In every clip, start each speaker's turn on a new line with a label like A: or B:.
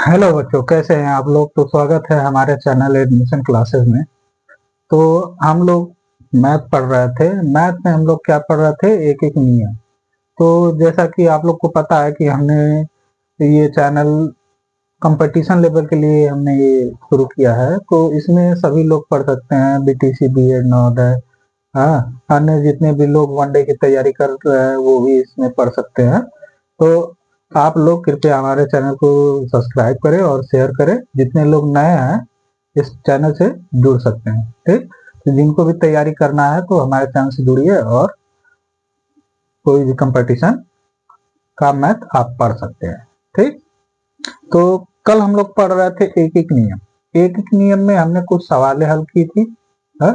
A: Hello बच्चों, कैसे हैं आप लोग। तो स्वागत है हमारे चैनल एडमिशन क्लासेस में। तो हम लोग मैथ पढ़ रहे थे। मैथ में हम लोग क्या पढ़ रहे थे, एक एक नियम। तो जैसा कि आप लोग को पता है कि हमने ये चैनल कंपटीशन लेवल के लिए हमने ये शुरू किया है। तो इसमें सभी लोग पढ़ सकते हैं, बीटीसी, बीएड, नवोदय, हाँ, अन्य जितने भी लोग वनडे की तैयारी कर रहे हैं वो भी इसमें पढ़ सकते हैं। तो आप लोग कृपया हमारे चैनल को सब्सक्राइब करें और शेयर करें। जितने लोग नए हैं इस चैनल से जुड़ सकते हैं, ठीक। तो जिनको भी तैयारी करना है तो हमारे चैनल से जुड़िए और कोई भी कंपटीशन का मैथ आप पढ़ सकते हैं, ठीक। तो कल हम लोग पढ़ रहे थे एक एक नियम। एक एक नियम में हमने कुछ सवालें हल की थी, है?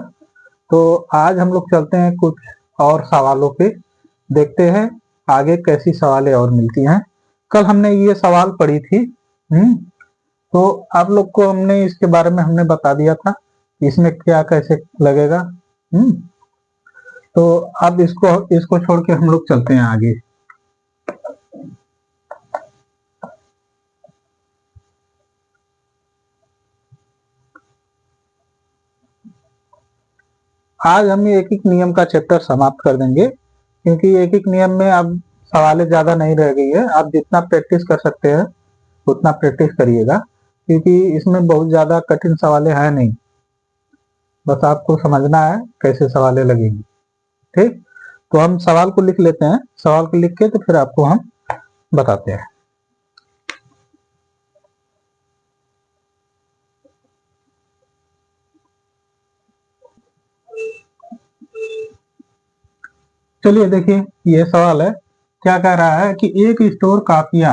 A: तो आज हम लोग चलते हैं कुछ और सवालों पे, देखते हैं आगे कैसी सवालें और मिलती हैं। कल हमने ये सवाल पढ़ी थी। तो आप लोग को हमने इसके बारे में हमने बता दिया था इसमें क्या कैसे लगेगा। तो अब इसको छोड़ के हम लोग चलते हैं आगे। आज हम एक एक नियम का चैप्टर समाप्त कर देंगे, क्योंकि एक एक नियम में अब सवालें ज्यादा नहीं रह गई है। आप जितना प्रैक्टिस कर सकते हैं उतना प्रैक्टिस करिएगा, क्योंकि इसमें बहुत ज्यादा कठिन सवालें हैं नहीं। बस आपको समझना है कैसे सवालें लगेंगी, ठीक। तो हम सवाल को लिख लेते हैं। सवाल को लिख के तो फिर आपको हम बताते हैं। चलिए देखिए, ये सवाल है। क्या कह रहा है कि एक स्टोर कापियां,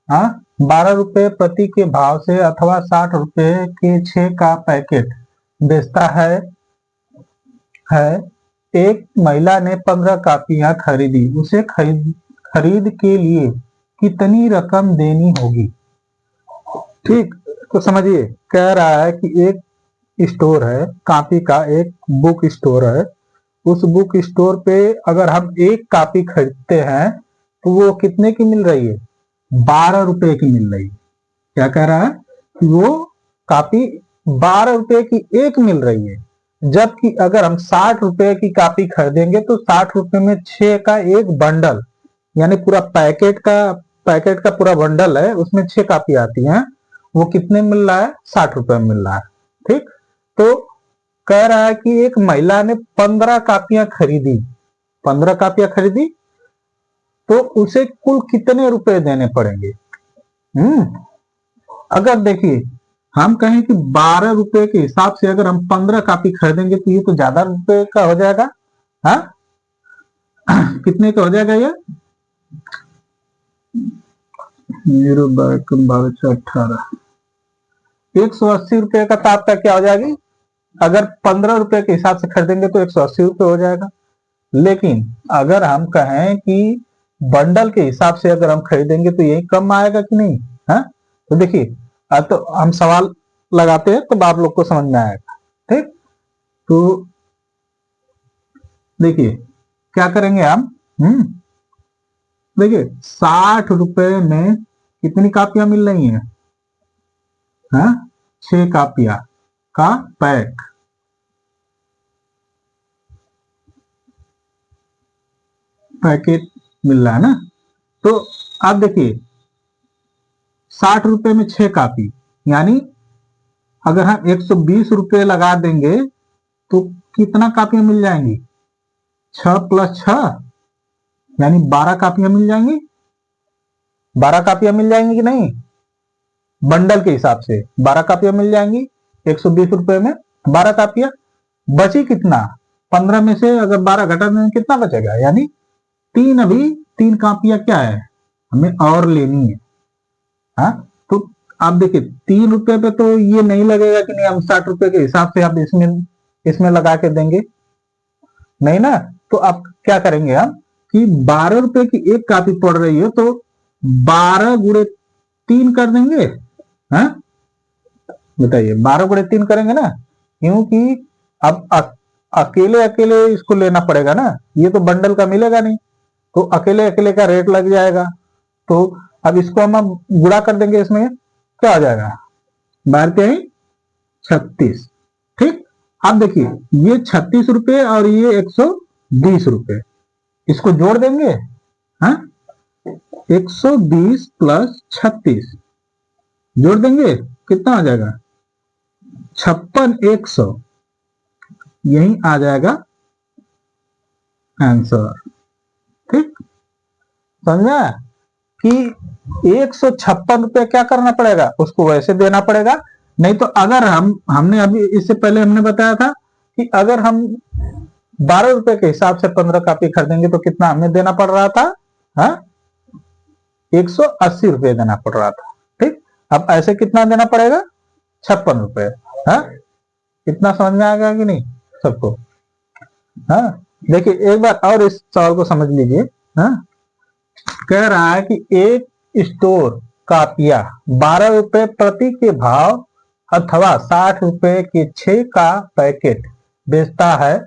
A: हाँ, 12 रुपए प्रति के भाव से अथवा 60 रुपए के 6 का पैकेट बेचता है। एक महिला ने 15 कापियां खरीदी। उसे खरीद के लिए कितनी रकम देनी होगी, ठीक। तो समझिए, कह रहा है कि एक स्टोर है, कॉपी का एक बुक स्टोर है। उस बुक स्टोर पे अगर हम एक कॉपी खरीदते हैं तो वो कितने की मिल रही है, 12 रुपए की मिल रही है। क्या कह रहा है कि वो कॉपी 12 रुपए की एक मिल रही है। जबकि अगर हम 60 रुपए की कॉपी खरीदेंगे तो 60 रुपए में 6 का एक बंडल, यानी पूरा पैकेट का पूरा बंडल है, उसमें 6 कॉपी आती हैं। वो कितने मिल रहा है, 60 रुपए में मिल रहा है, ठीक। तो कह रहा है कि एक महिला ने 15 कापियां खरीदी। 15 कापियां खरीदी तो उसे कुल कितने रुपए देने पड़ेंगे। अगर देखिए, हम कहें कि 12 रुपए के हिसाब से अगर हम 15 कापी खरीदेंगे तो ये तो ज्यादा रुपए का हो जाएगा। हाँ, कितने का हो जाएगा ये, 180 रुपए का। तो आपका क्या हो जाएगी, अगर 15 रुपए के हिसाब से खरीदेंगे तो 180 रुपए हो जाएगा। लेकिन अगर हम कहें कि बंडल के हिसाब से अगर हम खरीदेंगे तो यही कम आएगा कि नहीं, है? तो देखिए, तो हम सवाल लगाते हैं तब आप लोग को समझ में आएगा, ठीक। तो देखिए क्या करेंगे हम। देखिए 60 रुपए में कितनी कापियां मिल रही हैं, हाँ, 6 कापियां का पैकेट मिल रहा है ना। तो आप देखिए 60 रुपए में 6 कापी, यानी अगर हम 120 रुपए लगा देंगे तो कितना कापियां मिल जाएंगी, 6 + 6 यानी 12 कापियां मिल जाएंगी। 12 कापियां मिल जाएंगी कि नहीं, बंडल के हिसाब से 12 कापियां मिल जाएंगी। 120 रुपए में 12 कापियां, बची कितना, 15 में से अगर 12 घटा दें कितना बचेगा, यानी 3। अभी 3 कापियां क्या है, हमें और लेनी है। हाँ, तो आप देखिए 3 रुपए पे तो ये नहीं लगेगा कि नहीं, हम 60 रुपए के हिसाब से आप इसमें लगा के देंगे, नहीं ना। तो आप क्या करेंगे हम कि 12 रुपए की एक कापी पड़ रही है तो 12 × 3 कर देंगे। हाँ, बताइए, 12 × 3 करेंगे ना, क्योंकि अब अकेले अकेले इसको लेना पड़ेगा ना, ये तो बंडल का मिलेगा नहीं, तो अकेले अकेले का रेट लग जाएगा। तो अब इसको हम गुणा कर देंगे, इसमें क्या हो जाएगा, 12×36। ठीक, अब देखिए ये 36 रुपए और ये 120 रुपए, इसको जोड़ देंगे। हाँ, 120 प्लस 36 जोड़ देंगे, कितना आ जाएगा, 56,100। यही आ जाएगा आंसर। ठीक, समझा कि 156 रुपये क्या करना पड़ेगा, उसको वैसे देना पड़ेगा। नहीं तो अगर हमने अभी इससे पहले हमने बताया था कि अगर हम 12 रुपए के हिसाब से 15 कॉपी खरीदेंगे तो कितना हमें देना पड़ रहा था, हाँ, 180 रुपये देना पड़ रहा था। ठीक, अब ऐसे कितना देना पड़ेगा, 56 रुपये। हाँ, इतना समझ में आएगा कि नहीं सबको। हाँ, देखिए एक बार और इस सवाल को समझ लीजिए। हाँ, कह रहा है कि एक स्टोर कापिया 12 रुपए प्रति के भाव अथवा 60 रुपए के 6 का पैकेट बेचता है,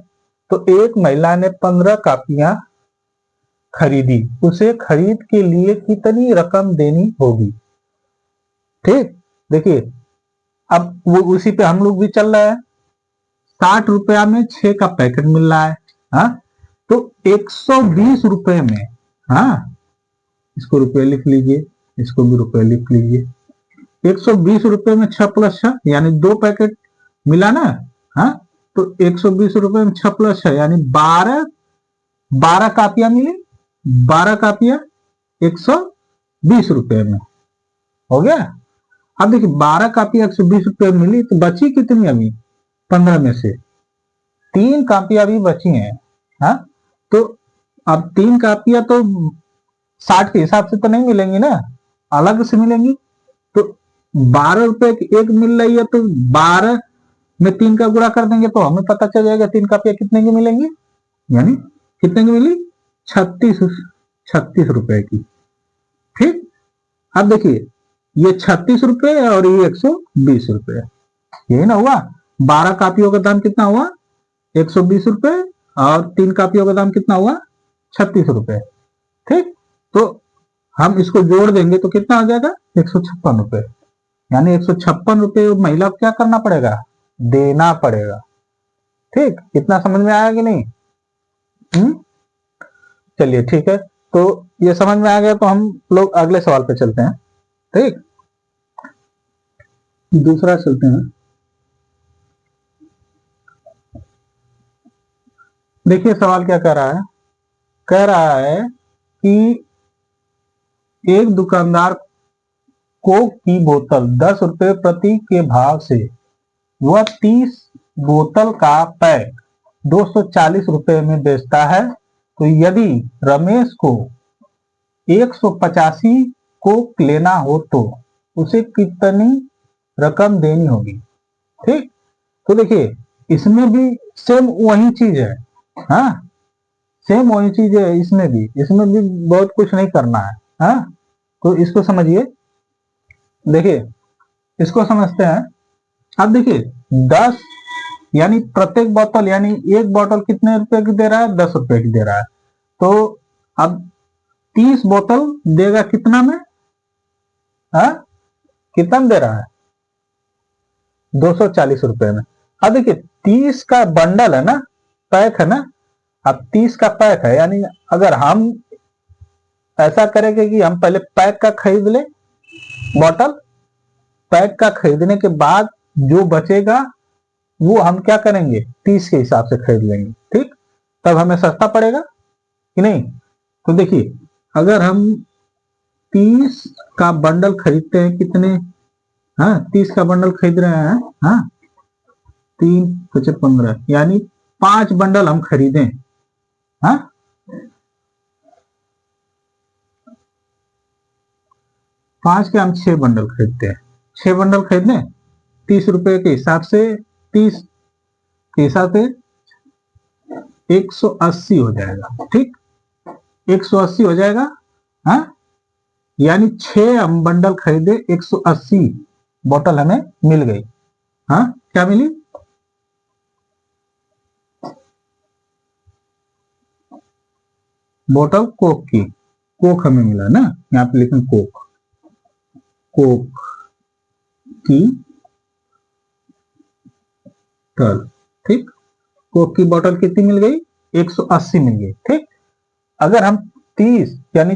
A: तो एक महिला ने 15 कापियां खरीदी, उसे खरीद के लिए कितनी रकम देनी होगी। ठीक, देखिए अब वो उसी पे हम लोग भी चल रहा है। 60 रुपया में 6 का पैकेट मिल रहा है। हाँ, तो 120 रुपए में, हाँ, इसको रुपए लिख लीजिए, इसको भी रुपए लिख लीजिए। 120 रुपए में 6 प्लस 6 यानी 2 पैकेट मिला ना। हाँ, तो 120 रुपए में 6 प्लस 6 यानी 12 कापियां मिली। 12 कापियां 120 रुपए में हो गया। अब देखिए 12 कापियां 120 रुपए में मिली, तो बची कितनी अभी, 15 में से 3 कापियां अभी बची हैं। हाँ, तो अब 3 कापियां तो 60 के हिसाब से तो नहीं मिलेंगी ना, अलग से मिलेंगी। तो 12 रुपए की एक मिल रही है, तो 12 में 3 का गुणा कर देंगे तो हमें पता चल जाएगा 3 कापियां कितने की मिलेंगी, यानी कितने की मिली, 36 रुपए की। ठीक, अब देखिए ये 36 रुपए और ये 120 रुपए, यही ना हुआ। 12 कापियों का दाम कितना हुआ, 120 रुपए, और 3 कापियों का दाम कितना हुआ, 36 रुपए। ठीक, तो हम इसको जोड़ देंगे तो कितना आ जाएगा, 156 रुपए। यानी 156 रुपए महिला को क्या करना पड़ेगा, देना पड़ेगा। ठीक, इतना समझ में आया कि नहीं। चलिए ठीक है, तो ये समझ में आ गया, तो हम लोग अगले सवाल पे चलते हैं। ठीक, दूसरा चलते हैं। देखिए सवाल क्या कह रहा है, कह रहा है कि एक दुकानदार कोक की बोतल 10 रुपए प्रति के भाव से वह 30 बोतल का पैक 240 रुपए में बेचता है, तो यदि रमेश को 185 कोक लेना हो तो उसे कितनी रकम देनी होगी। ठीक, तो देखिए इसमें भी सेम वही चीज है। हाँ, सेम वही चीज है इसमें भी बहुत कुछ नहीं करना है। हाँ, तो इसको समझिए, देखिए इसको समझते हैं। अब देखिए 10 यानी प्रत्येक बोतल, यानी एक बोतल कितने रुपए की दे रहा है, 10 रुपए की दे रहा है। तो अब 30 बोतल देगा कितना में, हाँ, कितना दे रहा है, 240 रुपए में। अब देखिए 30 का बंडल है ना, पैक है ना। अब 30 का पैक है, यानी अगर हम ऐसा करेंगे कि हम पहले पैक का खरीद ले बॉटल, पैक का खरीदने के बाद जो बचेगा वो हम क्या करेंगे, 30 के हिसाब से खरीद लेंगे। ठीक, तब हमें सस्ता पड़ेगा कि नहीं। तो देखिए अगर हम 30 का बंडल खरीदते हैं कितने, हाँ, 30 का बंडल खरीद रहे हैं, हाँ, 3 5 15 यानी 5 बंडल हम खरीदें। हाँ, 5 के हम 6 बंडल खरीदते हैं, 6 बंडल खरीदने 30 रुपए के हिसाब से, 30 के हिसाब से 180 हो जाएगा। ठीक, 180 हो जाएगा। हाँ, यानी 6 हम बंडल खरीदे, 180 बोतल हमें मिल गई। हाँ, क्या मिली, बोतल कोक की। कोक हमें मिला ना, यहाँ पे लिखें कोक, कोक। बोतल, ठीक। कोक की बोतल कितनी मिल गई? 180 मिल गई, ठीक। अगर हम 30 यानी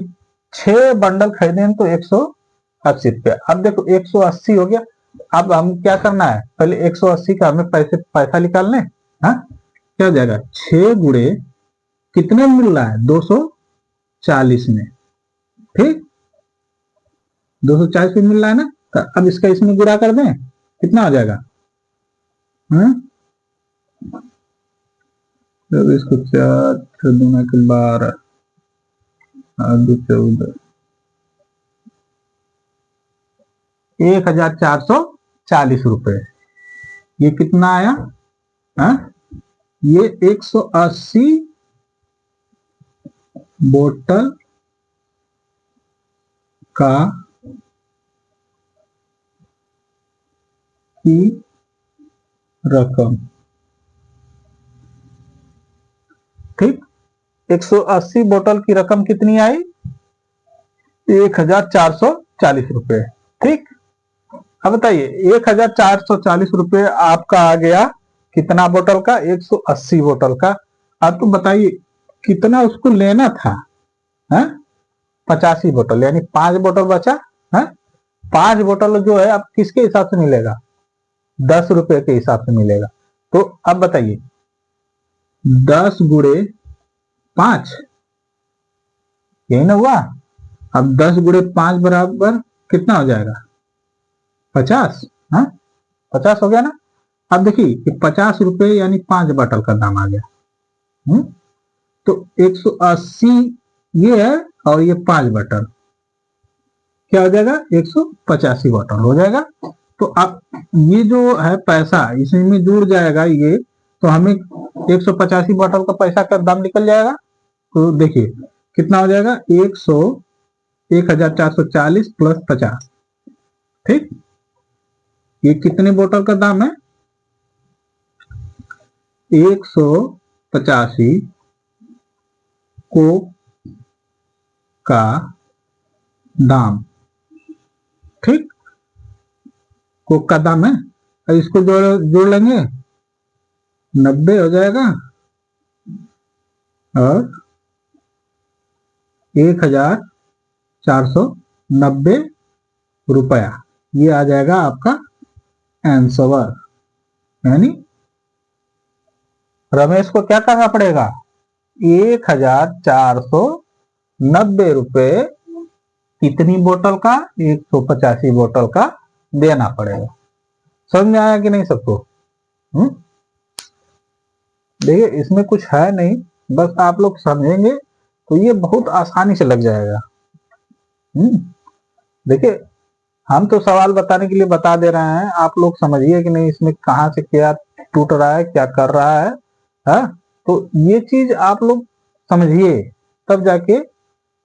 A: 6 बंडल खरीदें तो 180 रुपया। अब देखो 180 हो गया। अब हम क्या करना है, पहले 180 का हमें पैसा निकालने। हाँ, क्या हो जाएगा? 6 गुणे कितने में मिल रहा है? 240 में, ठीक। 240 में मिल रहा है ना। तो अब इसका इसमें गुणा कर दें, कितना हो जाएगा? जब इसको 4 दूना के 12 दो 14, 1440 रुपए। ये कितना आया? ये 180 बोतल का की रकम, ठीक। 180 बोतल की रकम कितनी आई? 1440 रुपए, ठीक। अब बताइए 1440 रुपए आपका आ गया कितना बोतल का? 180 बोतल का। अब तो बताइए कितना उसको लेना था? 85 बोतल, यानी 5 बोतल बचा है। 5 बोतल जो है अब किसके हिसाब से मिलेगा? 10 रुपए के हिसाब से मिलेगा। तो अब बताइए 10 गुणे 5, यही ना हुआ। अब 10 गुणे 5 बराबर कितना हो जाएगा? 50। 50 हो गया ना। अब देखिए 50 रुपए यानी 5 बोतल का दाम आ गया। तो 180 ये है और ये 5 बोतल, क्या हो जाएगा? 185 बोतल हो जाएगा। तो अब ये जो है पैसा इसमें जुड़ जाएगा ये, तो हमें 185 बोतल का पैसा का दाम निकल जाएगा। तो देखिए कितना हो जाएगा? 1440 प्लस 50, ठीक। ये कितने बोतल का दाम है? 185 कोक का दाम, ठीक। कोक का दाम है। इसको जोड़ लेंगे 90 हो जाएगा और 1490 रुपया, ये आ जाएगा आपका आंसर। यानी रमेश को क्या करना पड़ेगा? 1490 रुपए कितनी बोतल का? 185 बोतल का देना पड़ेगा। समझ में आया कि नहीं सबको? देखिए इसमें कुछ है नहीं, बस आप लोग समझेंगे तो ये बहुत आसानी से लग जाएगा। देखिए हम तो सवाल बताने के लिए बता दे रहे हैं, आप लोग समझिए कि नहीं इसमें कहां से क्या टूट रहा है, क्या कर रहा है। तो ये चीज आप लोग समझिए तब जाके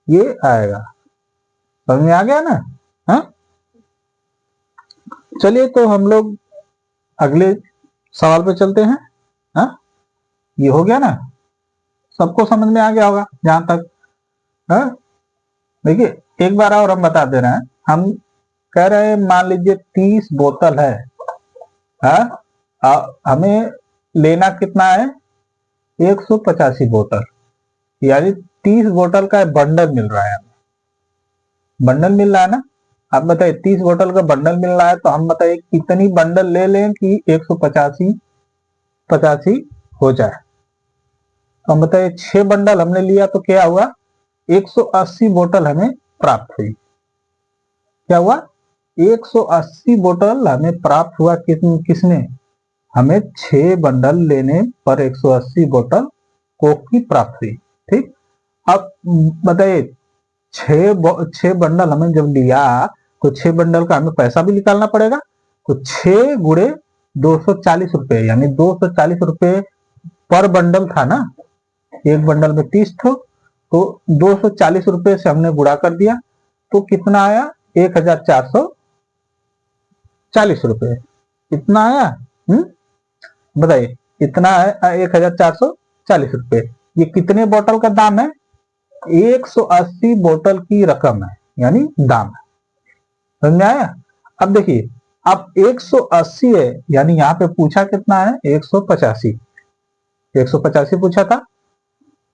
A: ये आएगा। समझ में आ गया ना? चलिए तो हम लोग अगले सवाल पे चलते हैं। ये हो गया ना, सबको समझ में आ गया होगा जहां तक। देखिए एक बार और हम बता दे रहे हैं। हम कह रहे हैं मान लीजिए 30 बोतल है। हमें लेना कितना है? 185 बोतल, यानी 30 बोतल का बंडल मिल रहा है हमें। बंडल मिल रहा है ना। आप बताइए 30 बोतल का बंडल मिल रहा है तो हम बताइए कितनी बंडल ले लें कि 185 हो जाए। तो हम बताइए 6 बंडल हमने लिया तो क्या हुआ? 180 बोतल हमें प्राप्त हुई। क्या हुआ? 180 बोतल हमें प्राप्त हुआ। किसने? हमें 6 बंडल लेने पर 180 बोतल कोक की प्राप्त हुई, ठीक। अब बताइए 6 बंडल हमें जब लिया तो 6 बंडल का हमें पैसा भी निकालना पड़ेगा। तो 6 गुणे 240 रुपए, यानी 240 रुपए पर बंडल था ना। एक बंडल में 30 थो, तो 240 रुपए से हमने गुणा कर दिया तो कितना आया? 1440 रुपए। इतना आया। बताइए इतना है 1440 रुपए। ये कितने बोतल का दाम है? 180 बोतल की रकम है, यानी दाम है। समझ में आया? अब देखिए अब 180 है, यानी यहाँ पे पूछा कितना है 185, 185 पूछा था।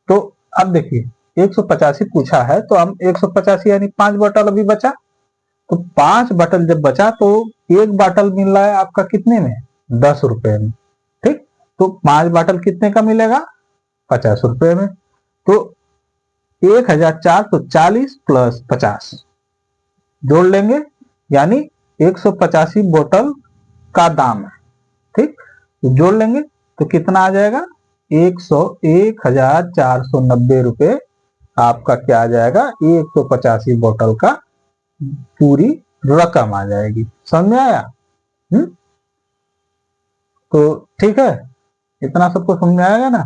A: तो अब देखिए 185 पूछा है तो हम 185 यानी 5 बॉटल अभी बचा, तो 5 बॉटल जब बचा तो एक बॉटल मिल रहा है आपका कितने में, 10 रुपए में। ठीक, तो 5 बॉटल कितने का मिलेगा, 50 रुपए में। तो 1440 प्लस 50 जोड़ लेंगे, यानी 185 बोतल का दाम है। ठीक, तो जोड़ लेंगे तो कितना आ जाएगा, 1490 रुपए आपका क्या आ जाएगा, 185 बोतल का पूरी रकम आ जाएगी। समझ में आया? तो ठीक है, इतना सबको समझ में आएगा ना।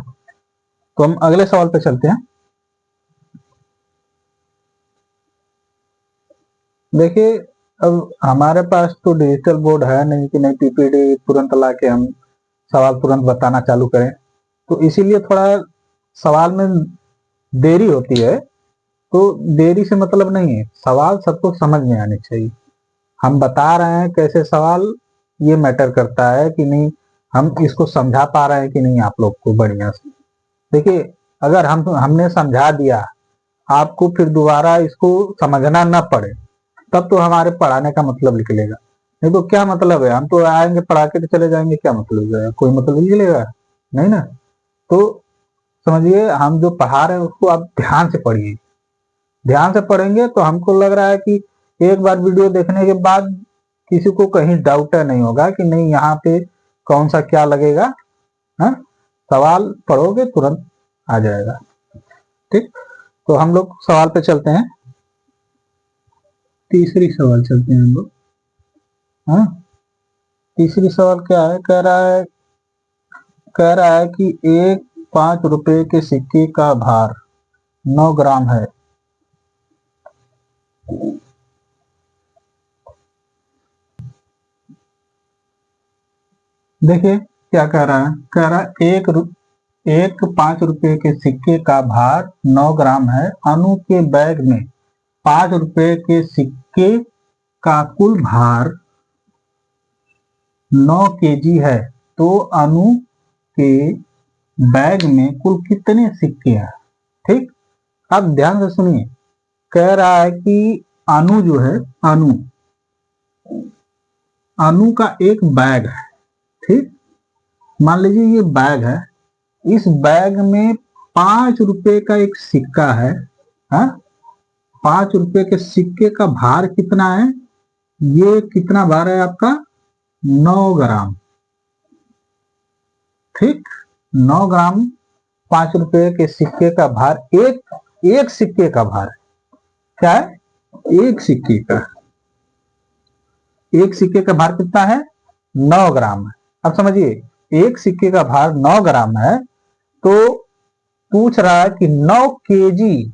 A: तो हम अगले सवाल पे चलते हैं। देखिए, अब हमारे पास तो डिजिटल बोर्ड है नहीं कि नहीं पीपीटी तुरंत ला के हम सवाल तुरंत बताना चालू करें, तो इसीलिए थोड़ा सवाल में देरी होती है। तो देरी से मतलब नहीं है, सवाल सबको समझ में आने चाहिए। हम बता रहे हैं कैसे सवाल, ये मैटर करता है कि नहीं हम इसको समझा पा रहे हैं कि नहीं आप लोग को बढ़िया से। देखिए, अगर हमने समझा दिया आपको, फिर दोबारा इसको समझना ना पड़े, तब तो हमारे पढ़ाने का मतलब निकलेगा। नहीं तो क्या मतलब है, हम तो आएंगे पढ़ा के तो चले जाएंगे, क्या मतलब है, कोई मतलब निकलेगा नहीं ना। तो समझिए, हम जो पढ़ा रहे हैं उसको आप ध्यान से पढ़िए। ध्यान से पढ़ेंगे तो हमको लग रहा है कि एक बार वीडियो देखने के बाद किसी को कहीं डाउट नहीं होगा कि नहीं यहाँ पे कौन सा क्या लगेगा। हाँ, सवाल पढ़ोगे तुरंत आ जाएगा। ठीक, तो हम लोग सवाल पे चलते हैं। तीसरी सवाल चलते हैं हम लोग। हाँ, तीसरी सवाल क्या है, कह रहा है कि एक 5 रुपए के सिक्के का भार 9 ग्राम है। देखिए क्या कह रहा है, कह रहा है एक 5 रुपए के सिक्के का भार 9 ग्राम है। अनु के बैग में 5 रुपए के सिक्के का कुल भार 9 केजी है। तो अनु के बैग में कुल कितने सिक्के हैं? ठीक, अब ध्यान से सुनिए। कह रहा है कि अनु जो है, अनु अनु का एक बैग है। ठीक, मान लीजिए ये बैग है, इस बैग में 5 रुपए का एक सिक्का है। हाँ, 5 रुपए के सिक्के का भार कितना है, ये कितना भार है आपका, 9 ग्राम। ठीक, 9 ग्राम 5 रुपए के सिक्के का भार, एक सिक्के का भार क्या है, एक सिक्के का, एक सिक्के का भार कितना है, 9 ग्राम है। अब समझिए, एक सिक्के का भार 9 ग्राम है, तो पूछ रहा है कि 9 केजी,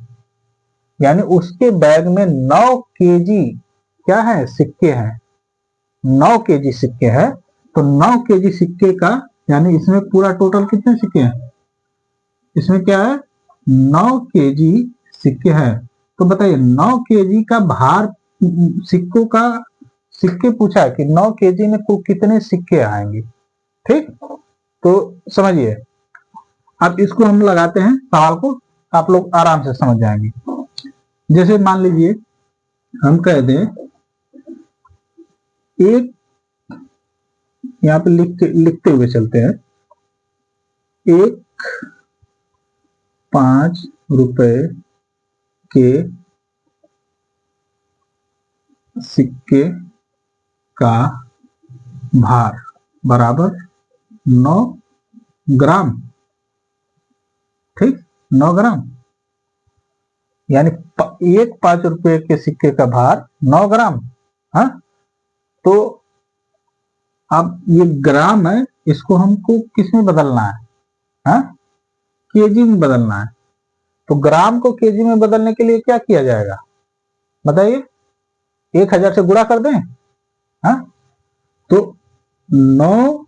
A: यानी उसके बैग में 9 केजी क्या है, सिक्के हैं। 9 केजी सिक्के हैं, तो 9 केजी सिक्के का, यानी इसमें पूरा टोटल कितने सिक्के हैं, इसमें क्या है, 9 केजी सिक्के हैं। तो बताइए 9 केजी का भार, सिक्कों का, सिक्के पूछा है कि 9 केजी में कुल कितने सिक्के आएंगे। ठीक, तो समझिए, अब इसको हम लगाते हैं सवाल को, आप लोग आराम से समझ जाएंगे। जैसे मान लीजिए हम कह दें, एक, यहाँ पे लिखते हुए चलते हैं, एक 5 रुपए के सिक्के का भार बराबर 9 ग्राम। ठीक, 9 ग्राम, यानी एक 5 रुपए के सिक्के का भार 9 ग्राम। हाँ, तो अब ये ग्राम है, इसको हमको किस में बदलना है, हाँ, केजी में बदलना है। तो ग्राम को केजी में बदलने के लिए क्या किया जाएगा, बताइए, 1000 से गुणा कर दें। हाँ, तो 9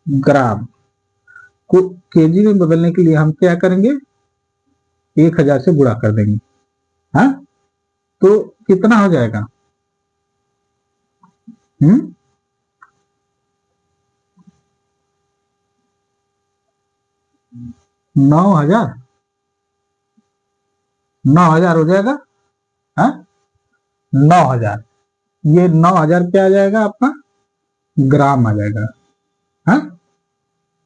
A: ग्राम को केजी में बदलने के लिए हम क्या करेंगे, 1000 से गुणा कर देंगे। हाँ, तो कितना हो जाएगा, हम्म 9,000, 9,000 हो जाएगा। हाँ, 9,000, ये 9,000 क्या आ जाएगा आपका, ग्राम आ जाएगा। हाँ,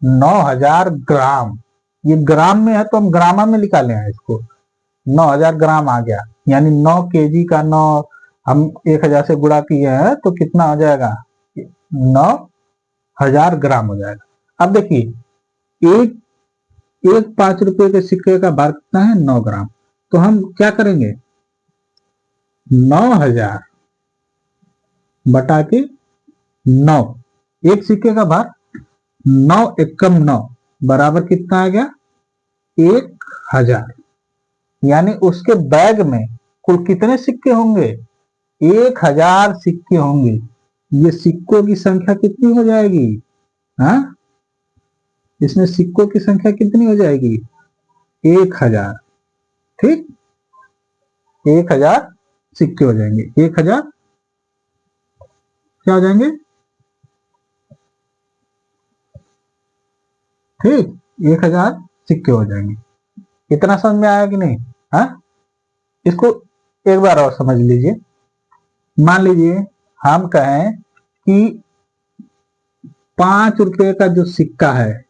A: 9,000 ग्राम, ये ग्राम में है तो हम ग्रामा में निकाले हैं इसको। 9,000 ग्राम आ गया, यानी 9 kg का 9 हम 1,000 से गुणा किए हैं तो कितना हो जाएगा, 9,000 ग्राम हो जाएगा। अब देखिए, एक एक 5 रुपए के सिक्के का भार कितना है, 9 ग्राम। तो हम क्या करेंगे, 9,000 बटा के 9, एक सिक्के का भार 9 एकम 9 बराबर कितना आ गया, 1,000। यानी उसके बैग में कुल कितने सिक्के होंगे, 1,000 सिक्के होंगे। ये सिक्कों की संख्या कितनी हो जाएगी, हाँ, इसमें सिक्कों की संख्या कितनी हो जाएगी, 1,000। ठीक, 1,000 सिक्के हो जाएंगे, 1,000 क्या हो जाएंगे, ठीक, 1,000 सिक्के हो जाएंगे। इतना समझ में आया कि नहीं। हाँ, इसको एक बार और समझ लीजिए। मान लीजिए हम कहें कि 5 रुपए का जो सिक्का है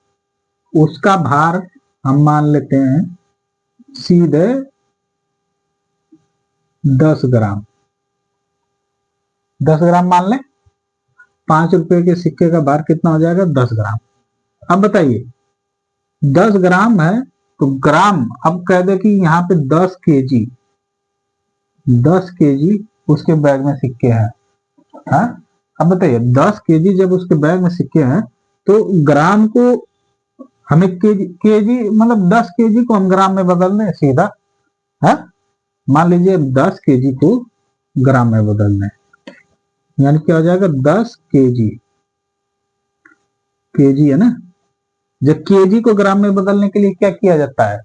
A: उसका भार हम मान लेते हैं सीधे 10 ग्राम, 10 ग्राम मान लें। 5 रुपए के सिक्के का भार कितना हो जाएगा, 10 ग्राम। अब बताइए, 10 ग्राम है तो ग्राम, अब कह दे कि यहाँ पे 10 kg, 10 kg उसके बैग में सिक्के हैं। हाँ, अब बताइए 10 kg जब उसके बैग में सिक्के हैं तो ग्राम को हमें केजी मतलब 10 kg को हम ग्राम में बदल दें सीधा। है, मान लीजिए 10 kg को ग्राम में बदल दें, यानी क्या हो जाएगा, 10 kg, केजी है ना। जब केजी को ग्राम में बदलने के लिए क्या किया जाता है,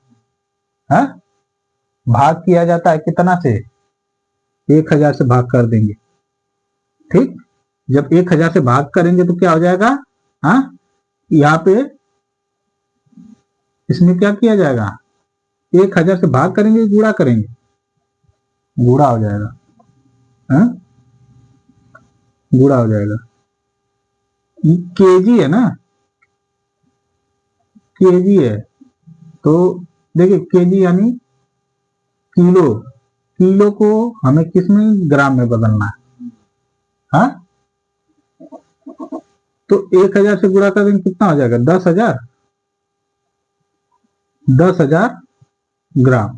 A: हा? भाग किया जाता है कितना से, 1,000 से भाग कर देंगे। ठीक, जब 1,000 से भाग करेंगे तो क्या हो जाएगा, हाँ, यहाँ पे इसमें क्या किया जाएगा, 1,000 से भाग करेंगे, गुणा करेंगे, गुणा हो जाएगा। हाँ, गुणा हो जाएगा। केजी है ना, केजी है तो देखिए केजी यानी किलो, किलो को हमें किस में, ग्राम में बदलना है। हाँ, तो 1,000 से गुणा करेंगे कितना हो जाएगा, 10,000, 10,000 ग्राम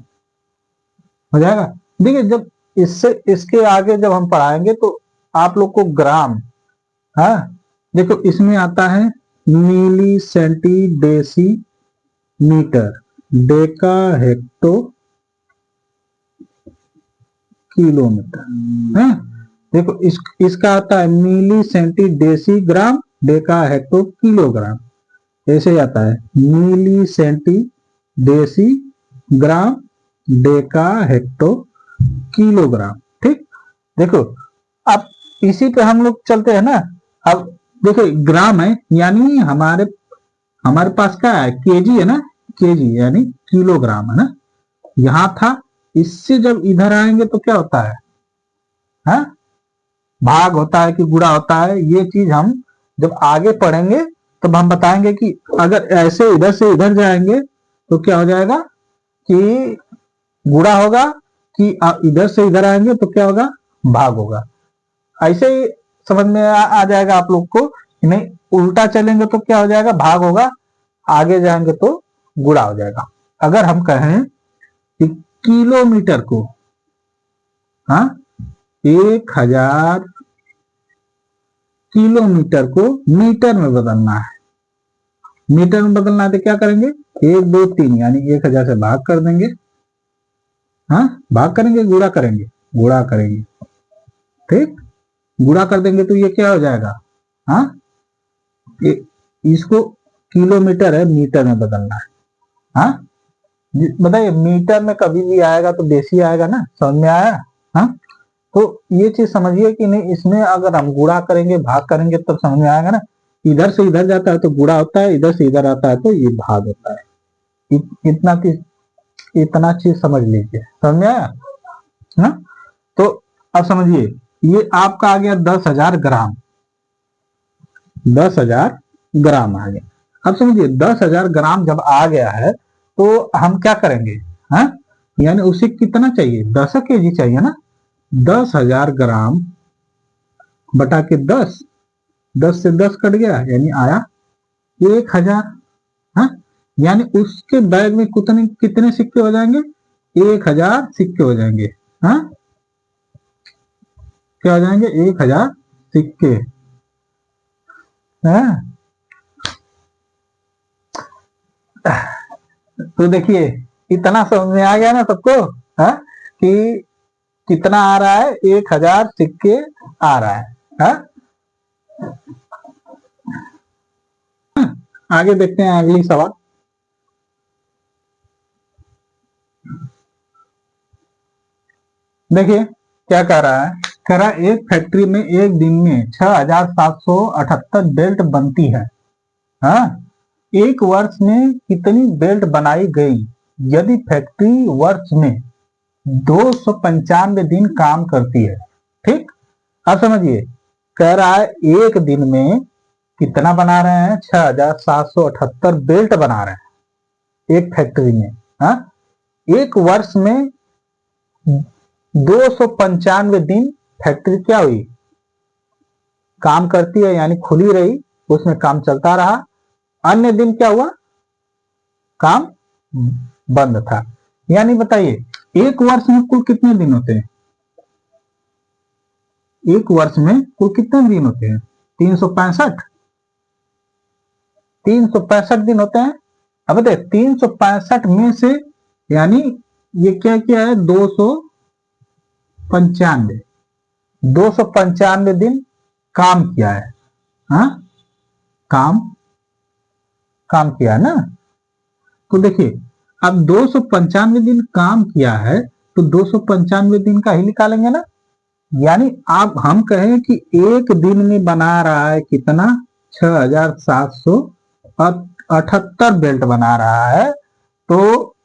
A: हो जाएगा। देखिए जब इससे इसके आगे जब हम पढ़ाएंगे तो आप लोग को ग्राम, हाँ, देखो इसमें आता है milli centi deci metre deca hecto kilometre है। देखो इसका आता है milli centi deci gram deca hecto kilogram, ऐसे ही आता है milli centi deci gram deca hecto kilogram. ठीक, देखो अब इसी पे हम लोग चलते हैं ना। अब देखो ग्राम है यानी हमारे हमारे पास क्या है, केजी है ना, केजी यानी किलोग्राम है ना, यहां था। इससे जब इधर आएंगे तो क्या होता है, हा? भाग होता है कि गुणा होता है, ये चीज हम जब आगे पढ़ेंगे तब हम बताएंगे कि अगर ऐसे इधर से इधर जाएंगे तो क्या हो जाएगा कि गुणा होगा, कि इधर से इधर आएंगे तो क्या होगा, भाग होगा। ऐसे ही समझ में आ जाएगा आप लोग को कि नहीं, उल्टा चलेंगे तो क्या हो जाएगा, भाग होगा, आगे जाएंगे तो गुणा हो जाएगा। अगर हम कहें कि किलोमीटर को, हाँ, 1,000 किलोमीटर को मीटर में बदलना है, मीटर में बदलना है तो क्या करेंगे, 1 2 3 यानी 1,000 से भाग कर देंगे। हाँ, भाग करेंगे, गुणा करेंगे, गुणा करेंगे। ठीक, गुणा कर देंगे तो ये क्या हो जाएगा, हाँ, इसको किलोमीटर है मीटर में बदलना है। हाँ, बताइए मीटर में कभी भी आएगा तो बेसी आएगा ना, समझ में आया। हाँ, तो ये चीज समझिए कि नहीं, इसमें अगर हम गुणा करेंगे भाग करेंगे तब समझ में आएगा ना। इधर से इधर जाता है तो गुणा होता है, इधर से इधर आता है तो ये भाग होता है। इतना चीज समझ लीजिए, समझ में आया ना। तो अब समझिए, ये आपका आ गया 10,000 ग्राम, 10,000 ग्राम आ गया। अब समझिए 10,000 ग्राम जब आ गया है तो हम क्या करेंगे, हाँ, यानी उसे कितना चाहिए, 10 kg चाहिए ना। 10,000 ग्राम बटा के 10, 10 से 10 कट गया यानी आया 1,000। हाँ, यानी उसके बैग में कितने कितने सिक्के हो जाएंगे, 1,000 सिक्के हो जाएंगे। हाँ, क्या हो जाएंगे, 1,000 सिक्के। हाँ, तो देखिए इतना समझ में आ गया ना सबको, हाँ, कि कितना आ रहा है, 1,000 सिक्के आ रहा है। हाँ, आगे देखते हैं अगली सवाल। देखिए क्या कह रहा है, कह रहा है एक फैक्ट्री में एक दिन में 6,778 बेल्ट बनती है। हाँ, एक वर्ष में कितनी बेल्ट बनाई गई यदि फैक्ट्री वर्ष में 295 दिन काम करती है। ठीक, अब समझिए, कह रहा है एक दिन में कितना बना रहे हैं, 6,778 बेल्ट बना रहे हैं एक फैक्ट्री में। हाँ, एक वर्ष में 295 दिन फैक्ट्री क्या हुई, काम करती है, यानी खुली रही, उसमें काम चलता रहा। अन्य दिन क्या हुआ, काम बंद था। यानी बताइए एक वर्ष में कुल कितने दिन होते हैं, एक वर्ष में कुल कितने दिन होते हैं, 365, 365 दिन होते हैं। अब बताइए 365 में से यानी ये क्या क्या है, 295, 295 दिन काम किया है। हाँ, काम काम किया है ना। तो देखिए अब 295 दिन काम किया है तो 295 दिन का ही निकालेंगे ना। यानी आप हम कहें कि एक दिन में बना रहा है कितना, 6,778 बेल्ट बना रहा है। तो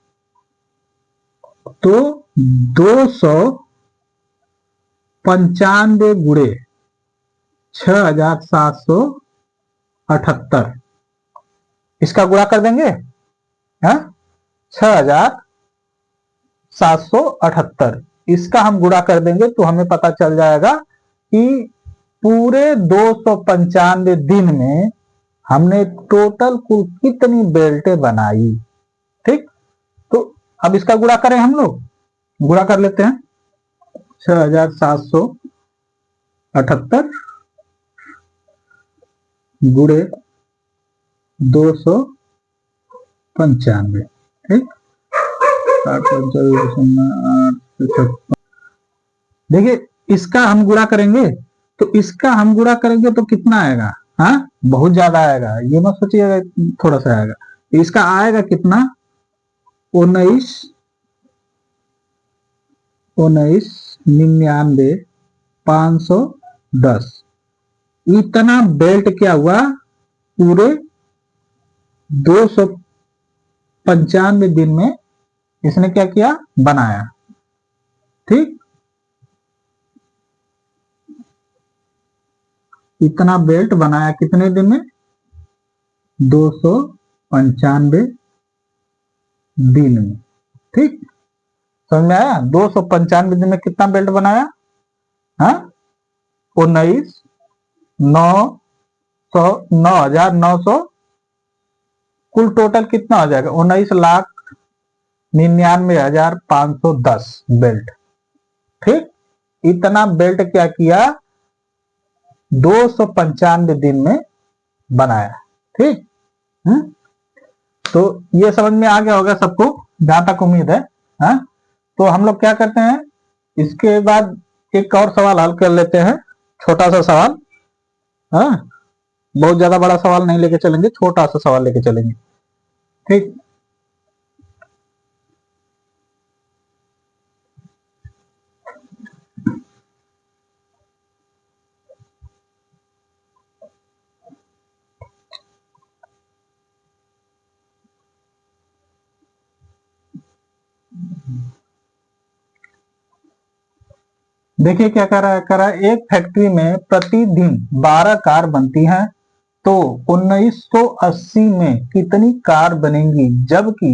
A: 295 गुणे 6,778, इसका गुणा कर देंगे। हाँ, 6,778 इसका हम गुणा कर देंगे तो हमें पता चल जाएगा कि पूरे 295 दिन में हमने टोटल कुल कितनी बेल्टें बनाई। ठीक, तो अब इसका गुणा करें, हम लोग गुणा कर लेते हैं, 6,778 गुणे 295। ठीक, 8,55। देखिए इसका हम गुणा करेंगे, तो इसका हम गुणा करेंगे तो कितना आएगा, हाँ, बहुत ज्यादा आएगा, ये मत सोचिएगा थोड़ा सा आएगा। इसका आएगा कितना, 19,99,510। इतना बेल्ट क्या हुआ, पूरे 295 दिन में इसने क्या किया, बनाया। ठीक, इतना बेल्ट बनाया कितने दिन में, 295 दिन में। ठीक, समझ में आया, 295 दिन में कितना बेल्ट बनाया, हाँ, 19,900 कुल टोटल कितना हो जाएगा, 19,99,510 बेल्ट। ठीक, इतना बेल्ट क्या किया, 295 दिन में बनाया। ठीक, तो ये समझ में आ गया होगा सबको, जहां तक उम्मीद है। हाँ, तो हम लोग क्या करते हैं, इसके बाद एक और सवाल हल कर लेते हैं, छोटा सा सवाल। हाँ, बहुत ज्यादा बड़ा सवाल नहीं लेके चलेंगे, छोटा सा सवाल लेके चलेंगे। ठीक, देखिए क्या कर रहा है, एक फैक्ट्री में प्रतिदिन 12 कार बनती हैं, तो 1980 में कितनी कार बनेंगी, जबकि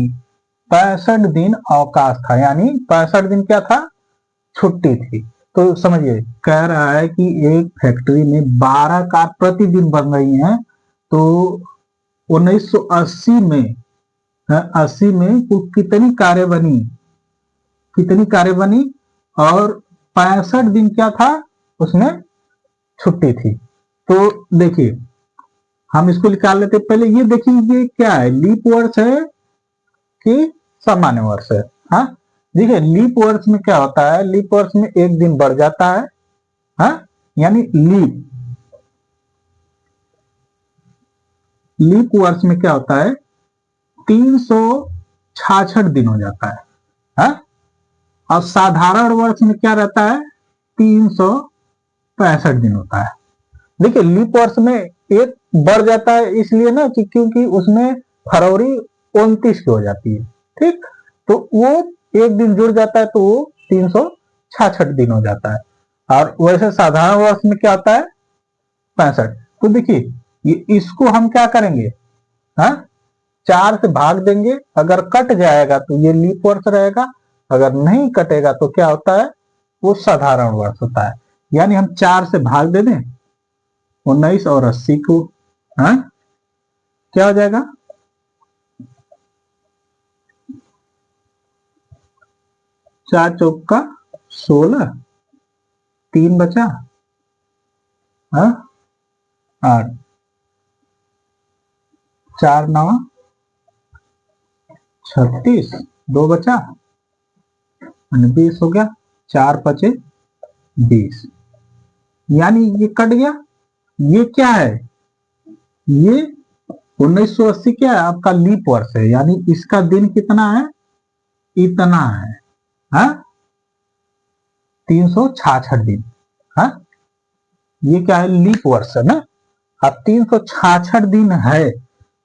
A: 65 दिन अवकाश था, यानी 65 दिन क्या था, छुट्टी थी। तो समझिए कह रहा है कि एक फैक्ट्री में 12 कार प्रतिदिन बन रही हैं, तो 1980 में 80 में कुल कितनी कारें बनी, और 65 दिन क्या था, उसमें छुट्टी थी। तो देखिए हम इसको निकाल लेते, पहले ये देखिए ये क्या है, लीप वर्ष है कि सामान्य वर्ष है। हाँ देखिए लीप वर्ष में क्या होता है, लीप वर्ष में एक दिन बढ़ जाता है, हाँ यानी लीप वर्ष में क्या होता है, 366 दिन हो जाता है, हाँ? और साधारण वर्ष में क्या रहता है, 365 दिन होता है। देखिए लीप वर्ष में एक बढ़ जाता है इसलिए ना कि क्योंकि उसमें फरवरी 29 की हो जाती है, ठीक, तो वो एक दिन जुड़ जाता है तो वो 366 दिन हो जाता है। और वैसे साधारण वर्ष में क्या होता है, 65। तो देखिए ये इसको हम क्या करेंगे, हाँ 4 से भाग देंगे, अगर कट जाएगा तो ये लीप वर्ष रहेगा, अगर नहीं कटेगा तो क्या होता है, वो साधारण वर्ष होता है। यानी हम 4 से भाग दे दें 19 और 80 को, हाँ क्या हो जाएगा, 4 चौका 16, 3 बचा, हाँ 8, 4 9 36, 2 बचा 20 हो गया, 4 बचे 20, यानी ये कट गया। ये क्या है, ये 1980 क्या है, आपका लीप वर्ष है, यानी इसका दिन कितना है, इतना है, हाँ 366 दिन, हाँ ये क्या है, लीप वर्ष है ना। अब 366 दिन है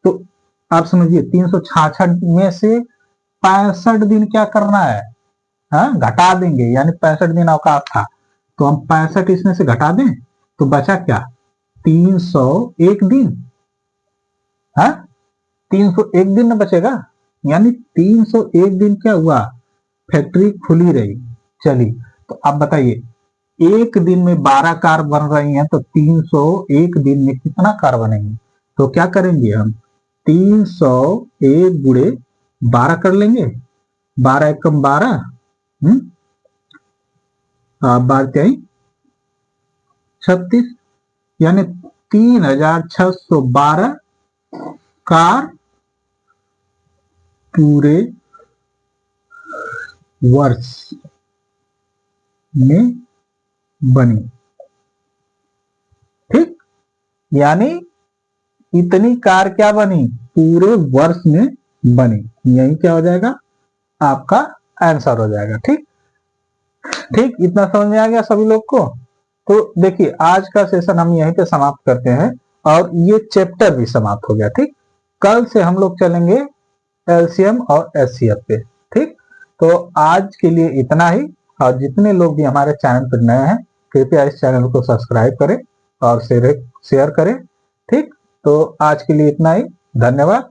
A: तो आप समझिए 366 में से 65 दिन क्या करना है, हाँ घटा देंगे, यानी 65 दिन अवकाश था, तो हम 65 इसमें से घटा दें तो बचा क्या, 301 दिन, हाँ 301 दिन न बचेगा, यानी 301 दिन क्या हुआ, फैक्ट्री खुली रही। चलिए तो आप बताइए एक दिन में 12 कार बन रही हैं, तो 301 दिन में कितना कार बनेंगे, तो क्या करेंगे हम 301 गुणे 12 कर लेंगे, 12 एकम 12, 12 36, यानी 3612 कार पूरे वर्ष में बनी, ठीक, यानी इतनी कार क्या बनी, पूरे वर्ष में बनी, यही क्या हो जाएगा, आपका आंसर हो जाएगा। ठीक ठीक, इतना समझ में आ गया सभी लोग को। तो देखिए आज का सेशन हम यहीं पे समाप्त करते हैं, और ये चैप्टर भी समाप्त हो गया। ठीक, कल से हम लोग चलेंगे एलसीएम और एचसीएफ पे। ठीक, तो आज के लिए इतना ही, और जितने लोग भी हमारे चैनल पर नए हैं कृपया इस चैनल को सब्सक्राइब करें और शेयर करें। ठीक, तो आज के लिए इतना ही, धन्यवाद।